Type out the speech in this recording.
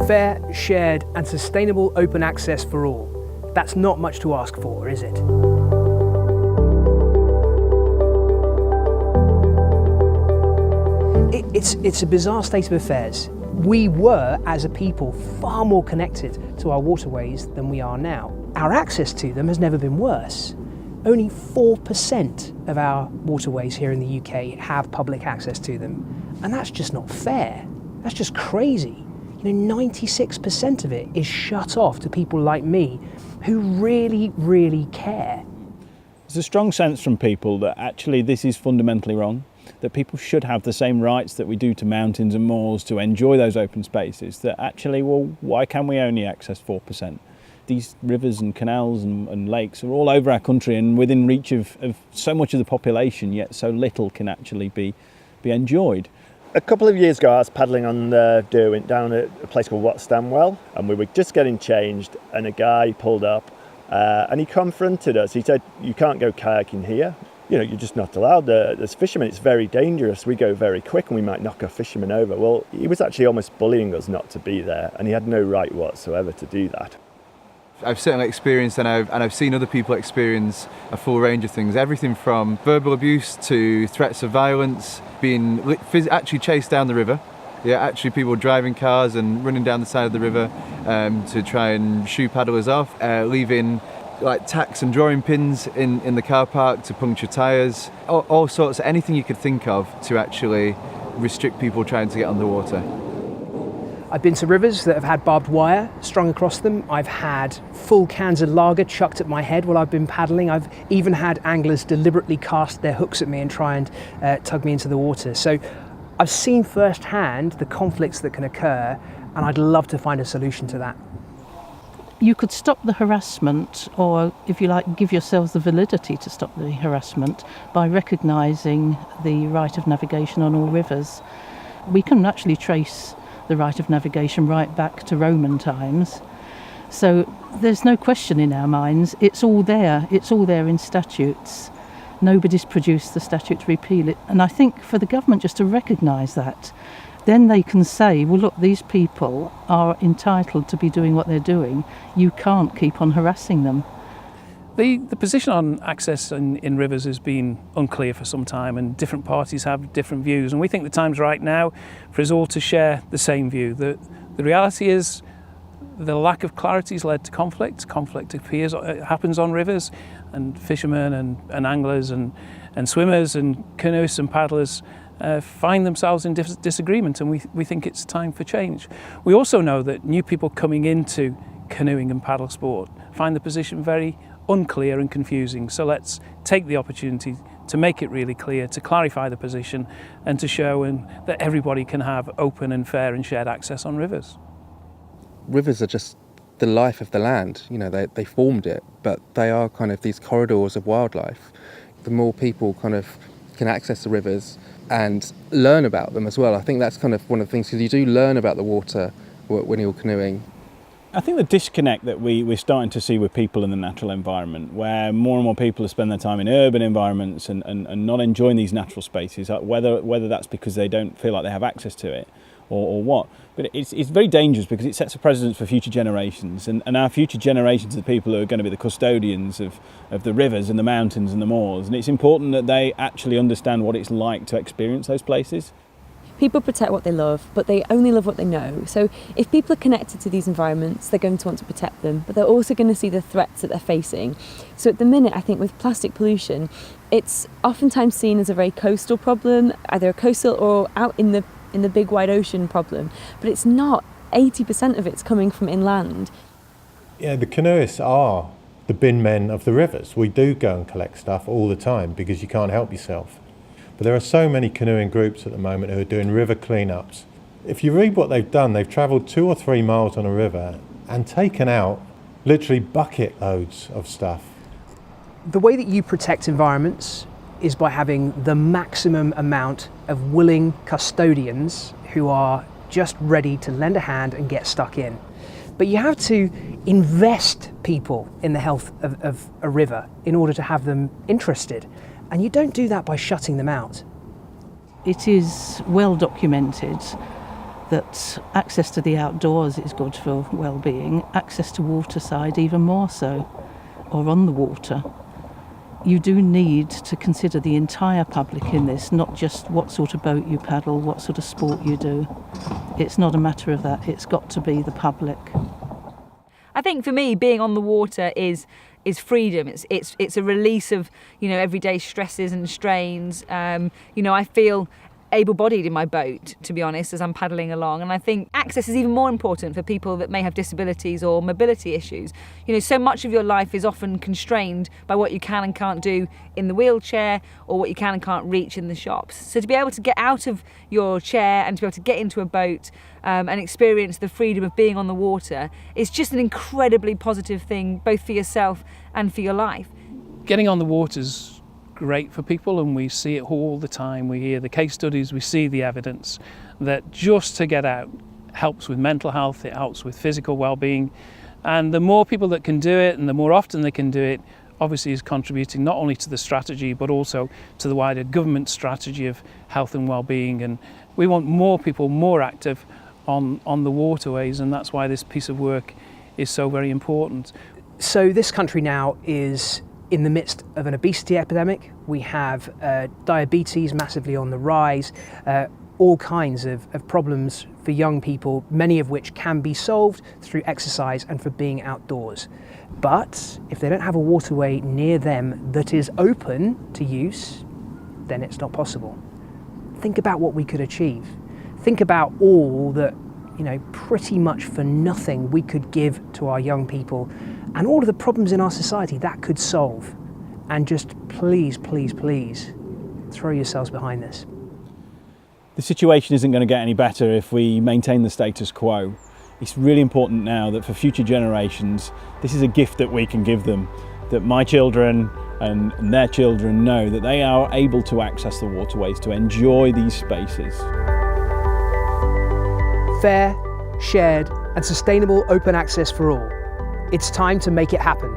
Fair, shared and sustainable open access for all. That's not much to ask for, is it? It's a bizarre state of affairs. We were, as a people, far more connected to our waterways than we are now. Our access to them has never been worse. Only 4% of our waterways here in the UK have public access to them. And that's just not fair. That's just crazy. 96% of it is shut off to people like me who really, really care. There's a strong sense from people that actually this is fundamentally wrong, that people should have the same rights that we do to mountains and moors to enjoy those open spaces, that actually, well, why can we only access 4%? These rivers and canals and lakes are all over our country and within reach of so much of the population, yet so little can actually be enjoyed. A couple of years ago I was paddling on the Derwent down at a place called Wattstamwell, and we were just getting changed and a guy pulled up and he confronted us. He said, "You can't go kayaking here. You're just not allowed. There's fishermen, it's very dangerous. We go very quick and we might knock a fisherman over." Well, he was actually almost bullying us not to be there, and he had no right whatsoever to do that. I've certainly experienced and I've seen other people experience a full range of things, everything from verbal abuse to threats of violence, being actually chased down the river. Yeah, actually people driving cars and running down the side of the river to try and shoo paddlers off, leaving like tacks and drawing pins in the car park to puncture tyres, all sorts of anything you could think of to actually restrict people trying to get on the water. I've been to rivers that have had barbed wire strung across them. I've had full cans of lager chucked at my head while I've been paddling. I've even had anglers deliberately cast their hooks at me and try and tug me into the water. So I've seen firsthand the conflicts that can occur, and I'd love to find a solution to that. You could stop the harassment, or if you like, give yourselves the validity to stop the harassment by recognising the right of navigation on all rivers. We can actually trace the right of navigation right back to Roman times. So there's no question in our minds, it's all there in statutes. Nobody's produced the statute to repeal it. And I think for the government just to recognise that, then they can say, well look, these people are entitled to be doing what they're doing. You can't keep on harassing them. The position on access in rivers has been unclear for some time, and different parties have different views, and we think the time's right now for us all to share the same view. The reality is the lack of clarity has led to conflict. Conflict happens on rivers, and fishermen and anglers and swimmers and canoeists and paddlers find themselves in disagreement, and we think it's time for change. We also know that new people coming into canoeing and paddle sport find the position very unclear and confusing. So let's take the opportunity to make it really clear, to clarify the position and to show that everybody can have open and fair and shared access on rivers. Rivers are just the life of the land. They formed it, but they are kind of these corridors of wildlife. The more people kind of can access the rivers and learn about them as well. I think that's kind of one of the things, because you do learn about the water when you're canoeing. I think the disconnect that we're starting to see with people in the natural environment, where more and more people spend their time in urban environments and not enjoying these natural spaces, whether that's because they don't feel like they have access to it or what. But it's very dangerous because it sets a precedent for future generations, and our future generations are the people who are going to be the custodians of the rivers and the mountains and the moors. And it's important that they actually understand what it's like to experience those places. People protect what they love, but they only love what they know. So if people are connected to these environments, they're going to want to protect them, but they're also going to see the threats that they're facing. So at the minute, I think with plastic pollution, it's oftentimes seen as a very coastal problem, either a coastal or out in the big wide ocean problem, but it's not. 80% of it's coming from inland. Yeah, the canoeists are the bin men of the rivers. We do go and collect stuff all the time because you can't help yourself. But there are so many canoeing groups at the moment who are doing river cleanups. If you read what they've done, they've travelled 2 or 3 miles on a river and taken out literally bucket loads of stuff. The way that you protect environments is by having the maximum amount of willing custodians who are just ready to lend a hand and get stuck in. But you have to invest people in the health of a river in order to have them interested. And you don't do that by shutting them out. It is well documented that access to the outdoors is good for well-being, access to waterside even more so, or on the water. You do need to consider the entire public in this, not just what sort of boat you paddle, what sort of sport you do. It's not a matter of that, it's got to be the public. I think for me, being on the water is freedom. It's a release of, everyday stresses and strains. I feel able-bodied in my boat, to be honest, as I'm paddling along. And I think access is even more important for people that may have disabilities or mobility issues. So much of your life is often constrained by what you can and can't do in the wheelchair or what you can and can't reach in the shops. So to be able to get out of your chair and to be able to get into a boat and experience the freedom of being on the water is just an incredibly positive thing, both for yourself and for your life. Getting on the water's great for people, and we see it all the time. We hear the case studies, we see the evidence that just to get out helps with mental health, it helps with physical well-being, and the more people that can do it and the more often they can do it obviously is contributing not only to the strategy but also to the wider government strategy of health and well-being. And we want more people more active on the waterways, and that's why this piece of work is so very important. So this country now is in the midst of an obesity epidemic. We have diabetes massively on the rise, all kinds of problems for young people, many of which can be solved through exercise and for being outdoors. But if they don't have a waterway near them that is open to use, then it's not possible. Think about what we could achieve. Think about all that, pretty much for nothing we could give to our young people, and all of the problems in our society that could solve. And just please, please, please throw yourselves behind this. The situation isn't going to get any better if we maintain the status quo. It's really important now that for future generations, this is a gift that we can give them, that my children and their children know that they are able to access the waterways, to enjoy these spaces. Fair, shared and sustainable open access for all. It's time to make it happen.